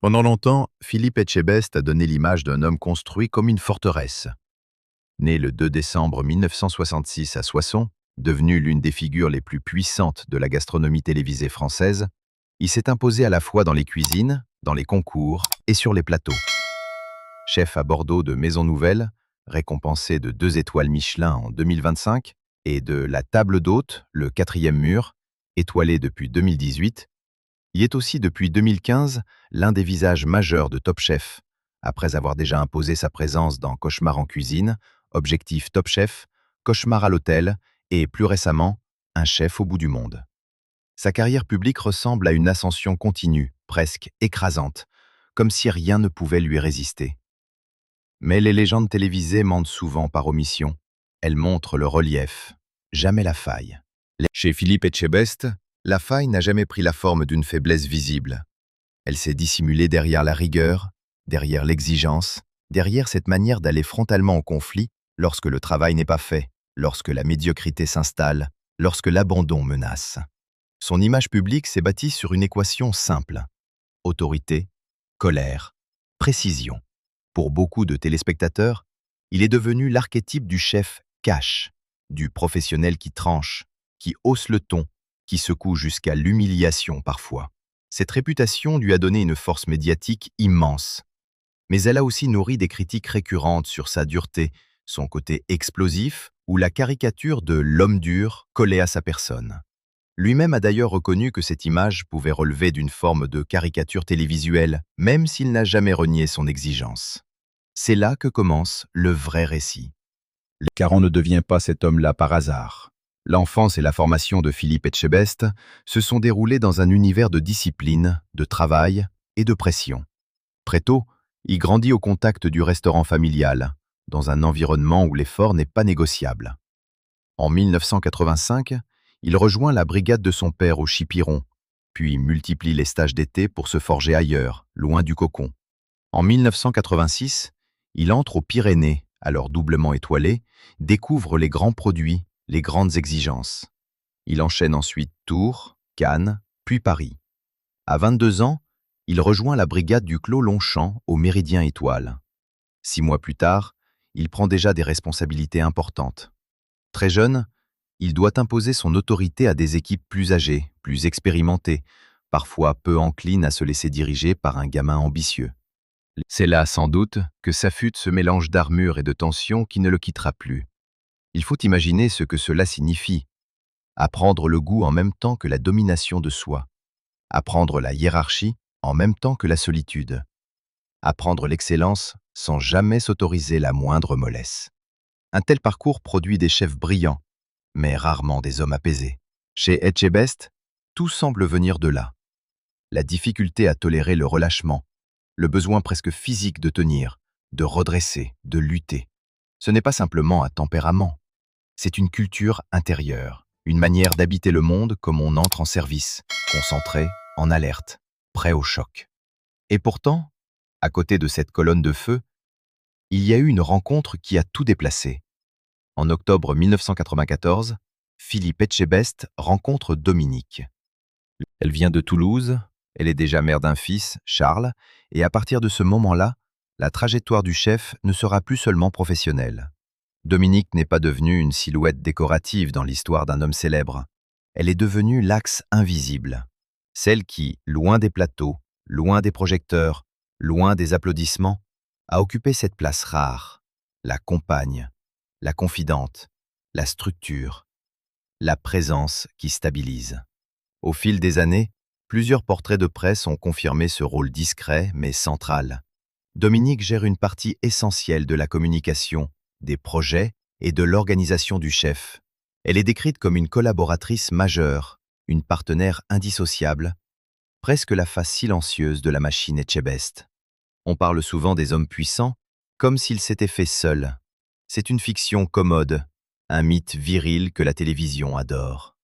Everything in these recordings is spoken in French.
Pendant longtemps, Philippe Etchebest a donné l'image d'un homme construit comme une forteresse. Né le 2 décembre 1966 à Soissons, devenu l'une des figures les plus puissantes de la gastronomie télévisée française, il s'est imposé à la fois dans les cuisines, dans les concours et sur les plateaux. Chef à Bordeaux de Maison Nouvelle, récompensé de 2 étoiles Michelin en 2025, et de La Table d'Hôte, le 4e mur, étoilé depuis 2018, il est aussi depuis 2015 l'un des visages majeurs de Top Chef, après avoir déjà imposé sa présence dans Cauchemar en cuisine, Objectif Top Chef, Cauchemar à l'hôtel et, plus récemment, Un chef au bout du monde. Sa carrière publique ressemble à une ascension continue, presque écrasante, comme si rien ne pouvait lui résister. Mais les légendes télévisées mentent souvent par omission. Elles montrent le relief, jamais la faille. Chez Philippe Etchebest, la faille n'a jamais pris la forme d'une faiblesse visible. Elle s'est dissimulée derrière la rigueur, derrière l'exigence, derrière cette manière d'aller frontalement au conflit lorsque le travail n'est pas fait, lorsque la médiocrité s'installe, lorsque l'abandon menace. Son image publique s'est bâtie sur une équation simple: autorité, colère, précision. Pour beaucoup de téléspectateurs, il est devenu l'archétype du chef cash, du professionnel qui tranche, qui hausse le ton, qui secoue jusqu'à l'humiliation parfois. Cette réputation lui a donné une force médiatique immense. Mais elle a aussi nourri des critiques récurrentes sur sa dureté, son côté explosif ou la caricature de l'homme dur collé à sa personne. Lui-même a d'ailleurs reconnu que cette image pouvait relever d'une forme de caricature télévisuelle, même s'il n'a jamais renié son exigence. C'est là que commence le vrai récit. Car on ne devient pas cet homme-là par hasard. L'enfance et la formation de Philippe Etchebest se sont déroulées dans un univers de discipline, de travail et de pression. Très tôt, il grandit au contact du restaurant familial, dans un environnement où l'effort n'est pas négociable. En 1985, il rejoint la brigade de son père au Chipiron, puis multiplie les stages d'été pour se forger ailleurs, loin du cocon. En 1986, il entre aux Pyrénées, alors doublement étoilé, découvre les grands produits, les grandes exigences. Il enchaîne ensuite Tours, Cannes, puis Paris. À 22 ans, il rejoint la brigade du Clos Longchamp au Méridien Étoile. 6 mois plus tard, il prend déjà des responsabilités importantes. Très jeune, il doit imposer son autorité à des équipes plus âgées, plus expérimentées, parfois peu enclines à se laisser diriger par un gamin ambitieux. C'est là, sans doute, que s'affûte ce mélange d'armure et de tension qui ne le quittera plus. Il faut imaginer ce que cela signifie. Apprendre le goût en même temps que la domination de soi. Apprendre la hiérarchie en même temps que la solitude. Apprendre l'excellence sans jamais s'autoriser la moindre mollesse. Un tel parcours produit des chefs brillants, mais rarement des hommes apaisés. Chez Etchebest, tout semble venir de là. La difficulté à tolérer le relâchement, le besoin presque physique de tenir, de redresser, de lutter. Ce n'est pas simplement un tempérament. C'est une culture intérieure, une manière d'habiter le monde comme on entre en service, concentré, en alerte, prêt au choc. Et pourtant, à côté de cette colonne de feu, il y a eu une rencontre qui a tout déplacé. En octobre 1994, Philippe Etchebest rencontre Dominique. Elle vient de Toulouse, elle est déjà mère d'un fils, Charles, et à partir de ce moment-là, la trajectoire du chef ne sera plus seulement professionnelle. Dominique n'est pas devenue une silhouette décorative dans l'histoire d'un homme célèbre. Elle est devenue l'axe invisible. Celle qui, loin des plateaux, loin des projecteurs, loin des applaudissements, a occupé cette place rare, la compagne, la confidente, la structure, la présence qui stabilise. Au fil des années, plusieurs portraits de presse ont confirmé ce rôle discret mais central. Dominique gère une partie essentielle de la communication, des projets et de l'organisation du chef. Elle est décrite comme une collaboratrice majeure, une partenaire indissociable, presque la face silencieuse de la machine Etchebest. On parle souvent des hommes puissants, comme s'ils s'étaient faits seuls. C'est une fiction commode, un mythe viril que la télévision adore.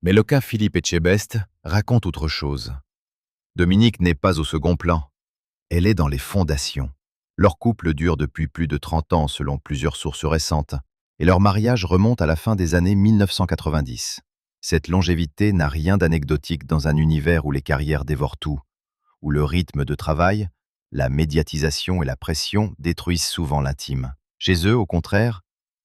Mais le cas Philippe Etchebest raconte autre chose. Dominique n'est pas au second plan. Elle est dans les fondations. Leur couple dure depuis plus de 30 ans selon plusieurs sources récentes, et leur mariage remonte à la fin des années 1990. Cette longévité n'a rien d'anecdotique dans un univers où les carrières dévorent tout, où le rythme de travail, la médiatisation et la pression détruisent souvent l'intime. Chez eux, au contraire,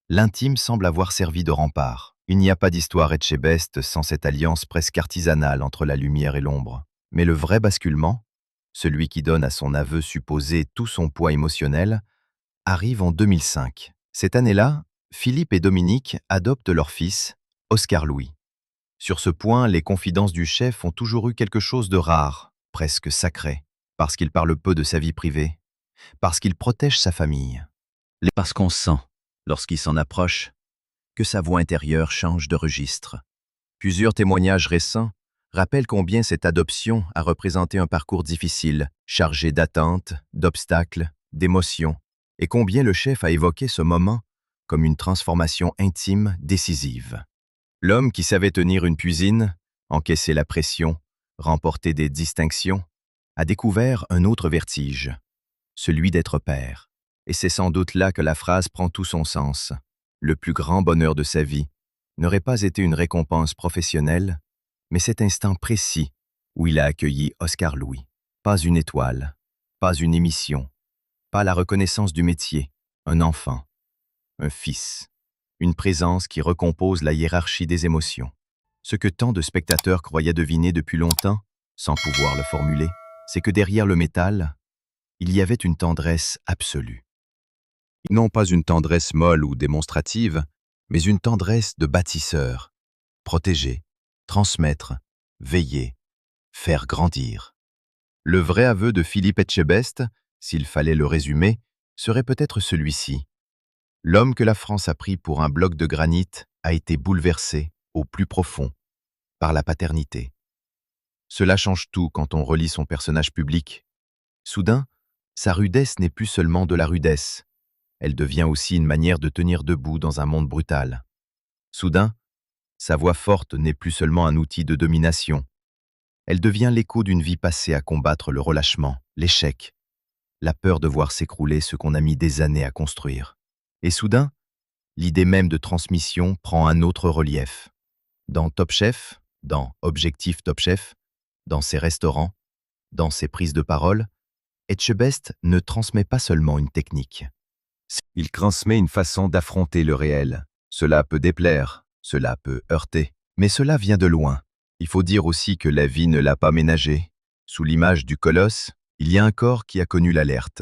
l'intime semble avoir servi de rempart. Il n'y a pas d'histoire Etchebest sans cette alliance presque artisanale entre la lumière et l'ombre. Mais le vrai basculement, celui qui donne à son aveu supposé tout son poids émotionnel, arrive en 2005. Cette année-là, Philippe et Dominique adoptent leur fils, Oscar Louis. Sur ce point, les confidences du chef ont toujours eu quelque chose de rare, presque sacré, parce qu'il parle peu de sa vie privée, parce qu'il protège sa famille. Parce qu'on sent, lorsqu'il s'en approche, que sa voix intérieure change de registre. Plusieurs témoignages récents rappellent combien cette adoption a représenté un parcours difficile, chargé d'attentes, d'obstacles, d'émotions, et combien le chef a évoqué ce moment comme une transformation intime décisive. L'homme qui savait tenir une cuisine, encaisser la pression, remporter des distinctions, a découvert un autre vertige, celui d'être père. Et c'est sans doute là que la phrase prend tout son sens. Le plus grand bonheur de sa vie n'aurait pas été une récompense professionnelle, mais cet instant précis où il a accueilli Oscar Louis. Pas une étoile, pas une émission, pas la reconnaissance du métier, un enfant, un fils, une présence qui recompose la hiérarchie des émotions. Ce que tant de spectateurs croyaient deviner depuis longtemps, sans pouvoir le formuler, c'est que derrière le métal, il y avait une tendresse absolue. Non pas une tendresse molle ou démonstrative, mais une tendresse de bâtisseur, protéger, transmettre, veiller, faire grandir. Le vrai aveu de Philippe Etchebest, s'il fallait le résumer, serait peut-être celui-ci. L'homme que la France a pris pour un bloc de granit a été bouleversé, au plus profond, par la paternité. Cela change tout quand on relit son personnage public. Soudain, sa rudesse n'est plus seulement de la rudesse, elle devient aussi une manière de tenir debout dans un monde brutal. Soudain, sa voix forte n'est plus seulement un outil de domination, elle devient l'écho d'une vie passée à combattre le relâchement, l'échec, la peur de voir s'écrouler ce qu'on a mis des années à construire. Et soudain, l'idée même de transmission prend un autre relief. Dans Top Chef, dans Objectif Top Chef, dans ses restaurants, dans ses prises de parole, Etchebest ne transmet pas seulement une technique. Il transmet une façon d'affronter le réel. Cela peut déplaire, cela peut heurter, mais cela vient de loin. Il faut dire aussi que la vie ne l'a pas ménagé. Sous l'image du colosse, il y a un corps qui a connu l'alerte.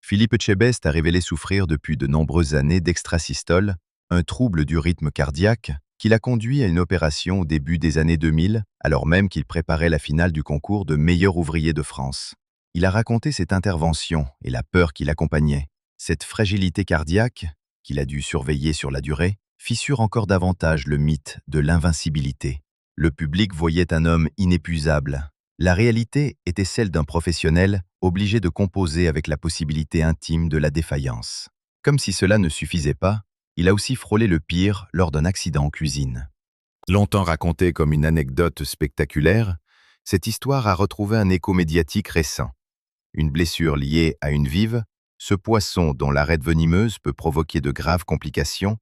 Philippe Etchebest a révélé souffrir depuis de nombreuses années d'extrasystole, un trouble du rythme cardiaque qui l'a conduit à une opération au début des années 2000, alors même qu'il préparait la finale du concours de meilleur ouvrier de France. Il a raconté cette intervention et la peur qui l'accompagnait. Cette fragilité cardiaque, qu'il a dû surveiller sur la durée, fissure encore davantage le mythe de l'invincibilité. Le public voyait un homme inépuisable. La réalité était celle d'un professionnel obligé de composer avec la possibilité intime de la défaillance. Comme si cela ne suffisait pas, il a aussi frôlé le pire lors d'un accident en cuisine. Longtemps racontée comme une anecdote spectaculaire, cette histoire a retrouvé un écho médiatique récent. Une blessure liée à une vive, ce poisson dont l'arête venimeuse peut provoquer de graves complications,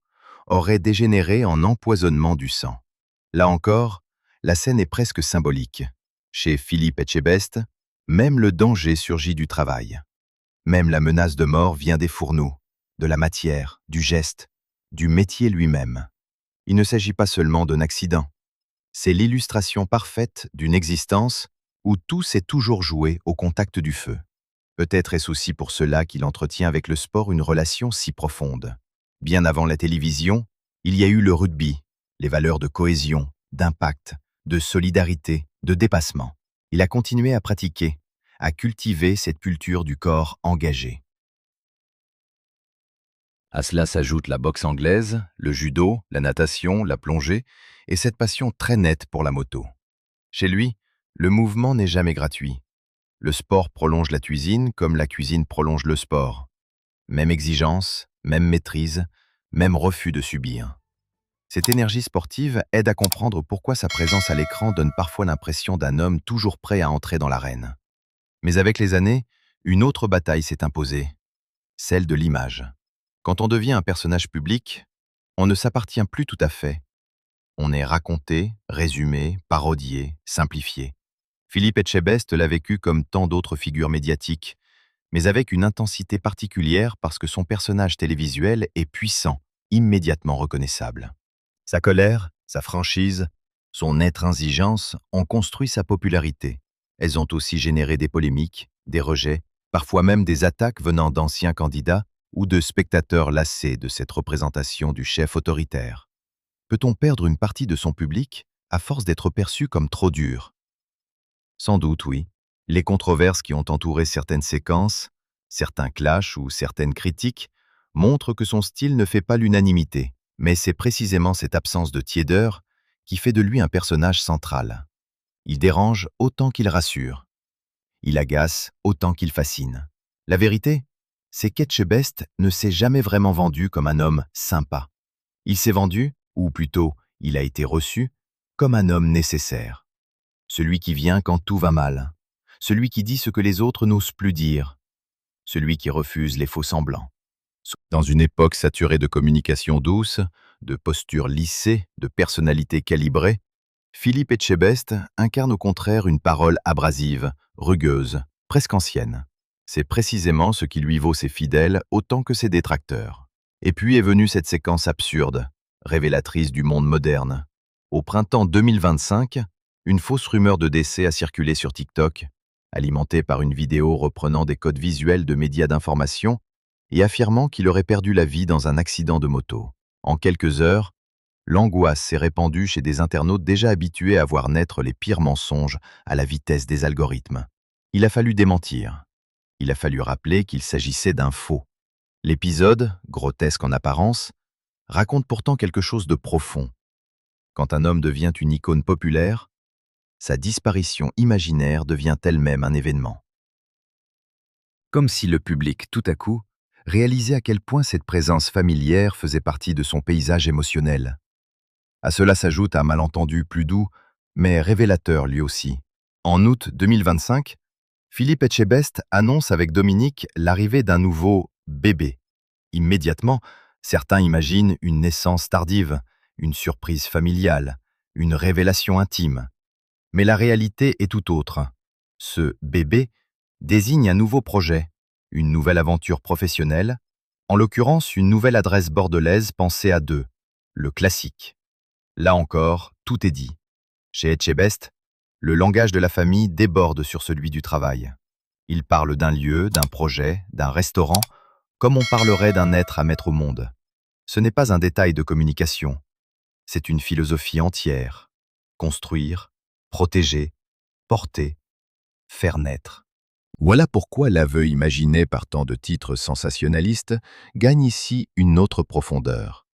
aurait dégénéré en empoisonnement du sang. Là encore, la scène est presque symbolique. Chez Philippe Etchebest, même le danger surgit du travail. Même la menace de mort vient des fourneaux, de la matière, du geste, du métier lui-même. Il ne s'agit pas seulement d'un accident. C'est l'illustration parfaite d'une existence où tout s'est toujours joué au contact du feu. Peut-être est-ce aussi pour cela qu'il entretient avec le sport une relation si profonde. Bien avant la télévision, il y a eu le rugby, les valeurs de cohésion, d'impact, de solidarité, de dépassement. Il a continué à pratiquer, à cultiver cette culture du corps engagé. À cela s'ajoute la boxe anglaise, le judo, la natation, la plongée et cette passion très nette pour la moto. Chez lui, le mouvement n'est jamais gratuit. Le sport prolonge la cuisine comme la cuisine prolonge le sport. Même exigence, même maîtrise, même refus de subir. Cette énergie sportive aide à comprendre pourquoi sa présence à l'écran donne parfois l'impression d'un homme toujours prêt à entrer dans l'arène. Mais avec les années, une autre bataille s'est imposée, celle de l'image. Quand on devient un personnage public, on ne s'appartient plus tout à fait. On est raconté, résumé, parodié, simplifié. Philippe Etchebest l'a vécu comme tant d'autres figures médiatiques, mais avec une intensité particulière parce que son personnage télévisuel est puissant, immédiatement reconnaissable. Sa colère, sa franchise, son intransigeance ont construit sa popularité. Elles ont aussi généré des polémiques, des rejets, parfois même des attaques venant d'anciens candidats ou de spectateurs lassés de cette représentation du chef autoritaire. Peut-on perdre une partie de son public à force d'être perçu comme trop dur? Sans doute, oui. Les controverses qui ont entouré certaines séquences, certains clashs ou certaines critiques montrent que son style ne fait pas l'unanimité, mais c'est précisément cette absence de tiédeur qui fait de lui un personnage central. Il dérange autant qu'il rassure. Il agace autant qu'il fascine. La vérité, c'est qu'Etchebest ne s'est jamais vraiment vendu comme un homme sympa. Il s'est vendu, ou plutôt, il a été reçu, comme un homme nécessaire. Celui qui vient quand tout va mal. Celui qui dit ce que les autres n'osent plus dire. Celui qui refuse les faux-semblants. Dans une époque saturée de communication douce, de postures lissées, de personnalités calibrées, Philippe Etchebest incarne au contraire une parole abrasive, rugueuse, presque ancienne. C'est précisément ce qui lui vaut ses fidèles autant que ses détracteurs. Et puis est venue cette séquence absurde, révélatrice du monde moderne. Au printemps 2025, une fausse rumeur de décès a circulé sur TikTok, alimentée par une vidéo reprenant des codes visuels de médias d'information et affirmant qu'il aurait perdu la vie dans un accident de moto. En quelques heures, l'angoisse s'est répandue chez des internautes déjà habitués à voir naître les pires mensonges à la vitesse des algorithmes. Il a fallu démentir. Il a fallu rappeler qu'il s'agissait d'un faux. L'épisode, grotesque en apparence, raconte pourtant quelque chose de profond. Quand un homme devient une icône populaire, sa disparition imaginaire devient elle-même un événement. Comme si le public, tout à coup, réalisait à quel point cette présence familière faisait partie de son paysage émotionnel. À cela s'ajoute un malentendu plus doux, mais révélateur lui aussi. En août 2025, Philippe Etchebest annonce avec Dominique l'arrivée d'un nouveau bébé. Immédiatement, certains imaginent une naissance tardive, une surprise familiale, une révélation intime. Mais la réalité est tout autre. Ce bébé désigne un nouveau projet, une nouvelle aventure professionnelle, en l'occurrence une nouvelle adresse bordelaise pensée à deux, le classique. Là encore, tout est dit. Chez Etchebest, le langage de la famille déborde sur celui du travail. Il parle d'un lieu, d'un projet, d'un restaurant, comme on parlerait d'un être à mettre au monde. Ce n'est pas un détail de communication, c'est une philosophie entière. Construire, protéger, porter, faire naître. Voilà pourquoi l'aveu imaginé par tant de titres sensationnalistes gagne ici une autre profondeur.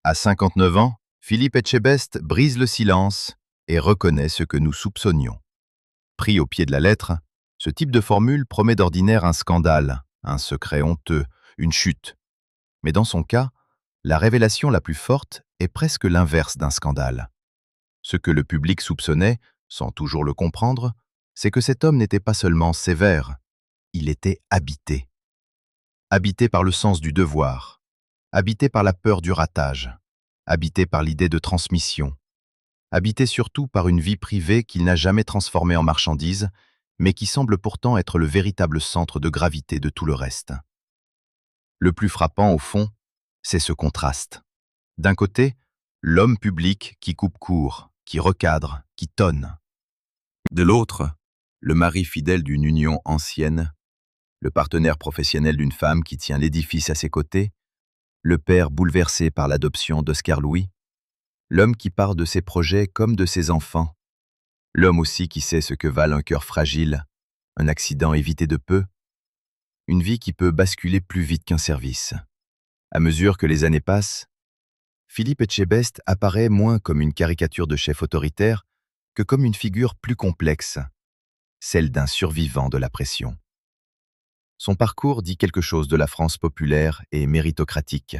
À 59 ans, Philippe Etchebest brise le silence et reconnaît ce que nous soupçonnions. Pris au pied de la lettre, ce type de formule promet d'ordinaire un scandale, un secret honteux, une chute. Mais dans son cas, la révélation la plus forte est presque l'inverse d'un scandale. Ce que le public soupçonnait, sans toujours le comprendre, c'est que cet homme n'était pas seulement sévère, il était habité. Habité par le sens du devoir, habité par la peur du ratage, habité par l'idée de transmission, habité surtout par une vie privée qu'il n'a jamais transformée en marchandise, mais qui semble pourtant être le véritable centre de gravité de tout le reste. Le plus frappant, au fond, c'est ce contraste. D'un côté, l'homme public qui coupe court, qui recadre, qui tonne. De l'autre, le mari fidèle d'une union ancienne, le partenaire professionnel d'une femme qui tient l'édifice à ses côtés, le père bouleversé par l'adoption d'Oscar Louis, l'homme qui part de ses projets comme de ses enfants, l'homme aussi qui sait ce que valent un cœur fragile, un accident évité de peu, une vie qui peut basculer plus vite qu'un service. À mesure que les années passent, Philippe Etchebest apparaît moins comme une caricature de chef autoritaire que comme une figure plus complexe, celle d'un survivant de la pression. Son parcours dit quelque chose de la France populaire et méritocratique.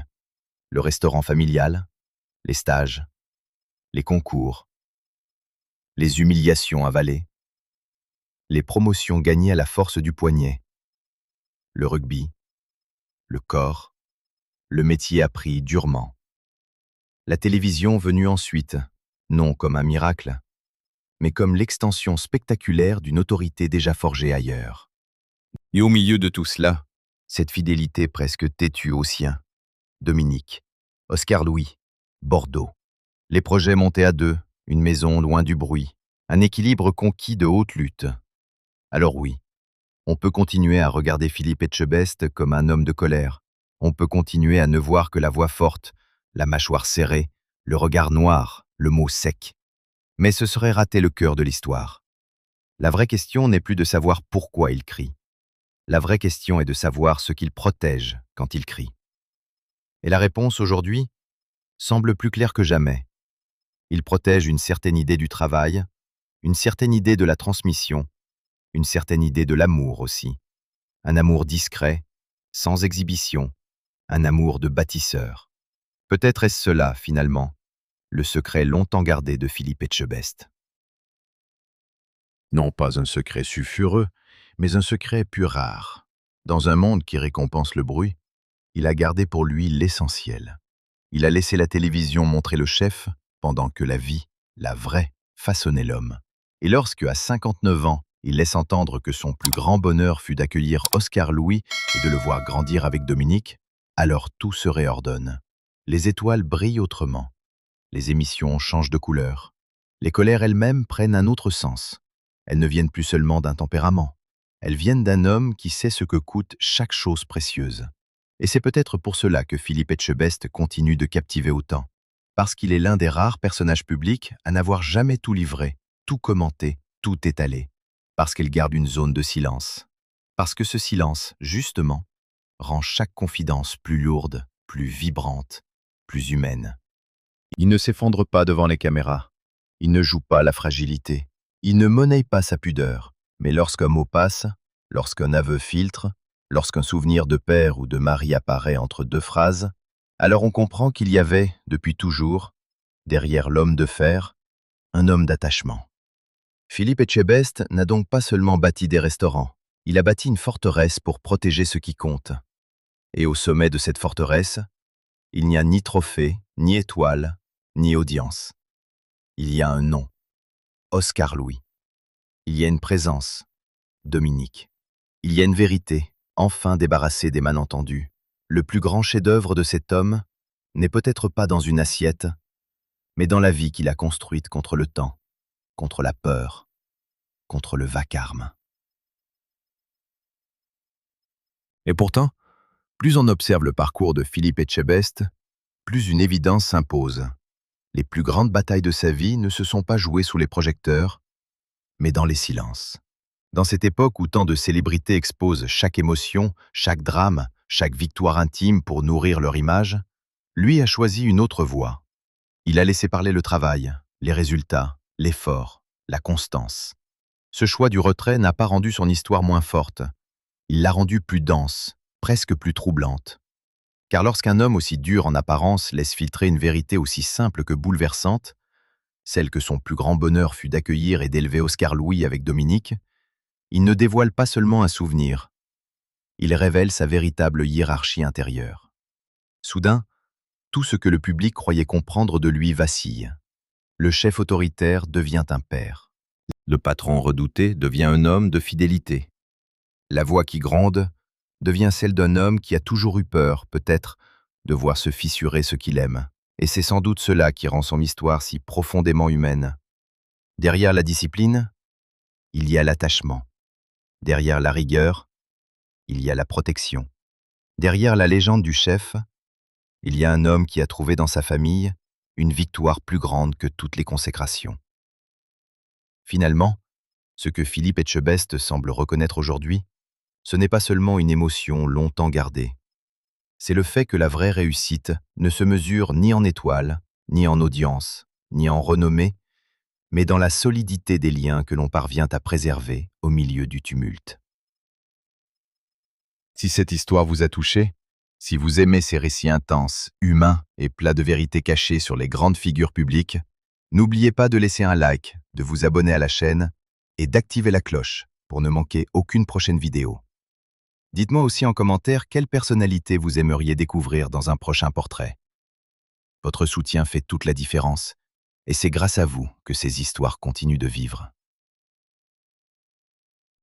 Le restaurant familial, les stages, les concours, les humiliations avalées, les promotions gagnées à la force du poignet, le rugby, le corps, le métier appris durement. La télévision venue ensuite, non comme un miracle, mais comme l'extension spectaculaire d'une autorité déjà forgée ailleurs. Et au milieu de tout cela, cette fidélité presque têtue aux siens. Dominique, Oscar Louis, Bordeaux. Les projets montés à deux, une maison loin du bruit, un équilibre conquis de haute lutte. Alors oui, on peut continuer à regarder Philippe Etchebest comme un homme de colère. On peut continuer à ne voir que la voix forte, la mâchoire serrée, le regard noir, le mot sec. Mais ce serait rater le cœur de l'histoire. La vraie question n'est plus de savoir pourquoi il crie. La vraie question est de savoir ce qu'il protège quand il crie. Et la réponse aujourd'hui semble plus claire que jamais. Il protège une certaine idée du travail, une certaine idée de la transmission, une certaine idée de l'amour aussi. Un amour discret, sans exhibition, un amour de bâtisseur. Peut-être est-ce cela, finalement, le secret longtemps gardé de Philippe Etchebest. Non pas un secret sulfureux, mais un secret plus rare. Dans un monde qui récompense le bruit, il a gardé pour lui l'essentiel. Il a laissé la télévision montrer le chef, pendant que la vie, la vraie, façonnait l'homme. Et lorsque, à 59 ans, il laisse entendre que son plus grand bonheur fut d'accueillir Oscar Louis et de le voir grandir avec Dominique, alors tout se réordonne. Les étoiles brillent autrement. Les émissions changent de couleur. Les colères elles-mêmes prennent un autre sens. Elles ne viennent plus seulement d'un tempérament. Elles viennent d'un homme qui sait ce que coûte chaque chose précieuse. Et c'est peut-être pour cela que Philippe Etchebest continue de captiver autant. Parce qu'il est l'un des rares personnages publics à n'avoir jamais tout livré, tout commenté, tout étalé. Parce qu'il garde une zone de silence. Parce que ce silence, justement, rend chaque confidence plus lourde, plus vibrante, plus humaine. Il ne s'effondre pas devant les caméras. Il ne joue pas la fragilité. Il ne monnaie pas sa pudeur. Mais lorsqu'un mot passe, lorsqu'un aveu filtre, lorsqu'un souvenir de père ou de mari apparaît entre deux phrases, alors on comprend qu'il y avait, depuis toujours, derrière l'homme de fer, un homme d'attachement. Philippe Etchebest n'a donc pas seulement bâti des restaurants, il a bâti une forteresse pour protéger ce qui compte. Et au sommet de cette forteresse, il n'y a ni trophée, ni étoile, ni audience. Il y a un nom, Oscar Louis. Il y a une présence, Dominique. Il y a une vérité, enfin débarrassée des malentendus. Le plus grand chef-d'œuvre de cet homme n'est peut-être pas dans une assiette, mais dans la vie qu'il a construite contre le temps, contre la peur, contre le vacarme. Et pourtant, plus on observe le parcours de Philippe Etchebest, plus une évidence s'impose. Les plus grandes batailles de sa vie ne se sont pas jouées sous les projecteurs, mais dans les silences. Dans cette époque où tant de célébrités exposent chaque émotion, chaque drame, chaque victoire intime pour nourrir leur image, lui a choisi une autre voie. Il a laissé parler le travail, les résultats, l'effort, la constance. Ce choix du retrait n'a pas rendu son histoire moins forte. Il l'a rendue plus dense, presque plus troublante. Car lorsqu'un homme aussi dur en apparence laisse filtrer une vérité aussi simple que bouleversante, celle que son plus grand bonheur fut d'accueillir et d'élever Oscar Louis avec Dominique, il ne dévoile pas seulement un souvenir, il révèle sa véritable hiérarchie intérieure. Soudain, tout ce que le public croyait comprendre de lui vacille. Le chef autoritaire devient un père. Le patron redouté devient un homme de fidélité. La voix qui gronde devient celle d'un homme qui a toujours eu peur, peut-être, de voir se fissurer ce qu'il aime. Et c'est sans doute cela qui rend son histoire si profondément humaine. Derrière la discipline, il y a l'attachement. Derrière la rigueur, il y a la protection. Derrière la légende du chef, il y a un homme qui a trouvé dans sa famille une victoire plus grande que toutes les consécrations. Finalement, ce que Philippe Etchebest semble reconnaître aujourd'hui, ce n'est pas seulement une émotion longtemps gardée. C'est le fait que la vraie réussite ne se mesure ni en étoiles, ni en audience, ni en renommée, mais dans la solidité des liens que l'on parvient à préserver au milieu du tumulte. Si cette histoire vous a touché, si vous aimez ces récits intenses, humains et plats de vérité cachée sur les grandes figures publiques, n'oubliez pas de laisser un like, de vous abonner à la chaîne et d'activer la cloche pour ne manquer aucune prochaine vidéo. Dites-moi aussi en commentaire quelle personnalité vous aimeriez découvrir dans un prochain portrait. Votre soutien fait toute la différence Et c'est grâce à vous que ces histoires continuent de vivre.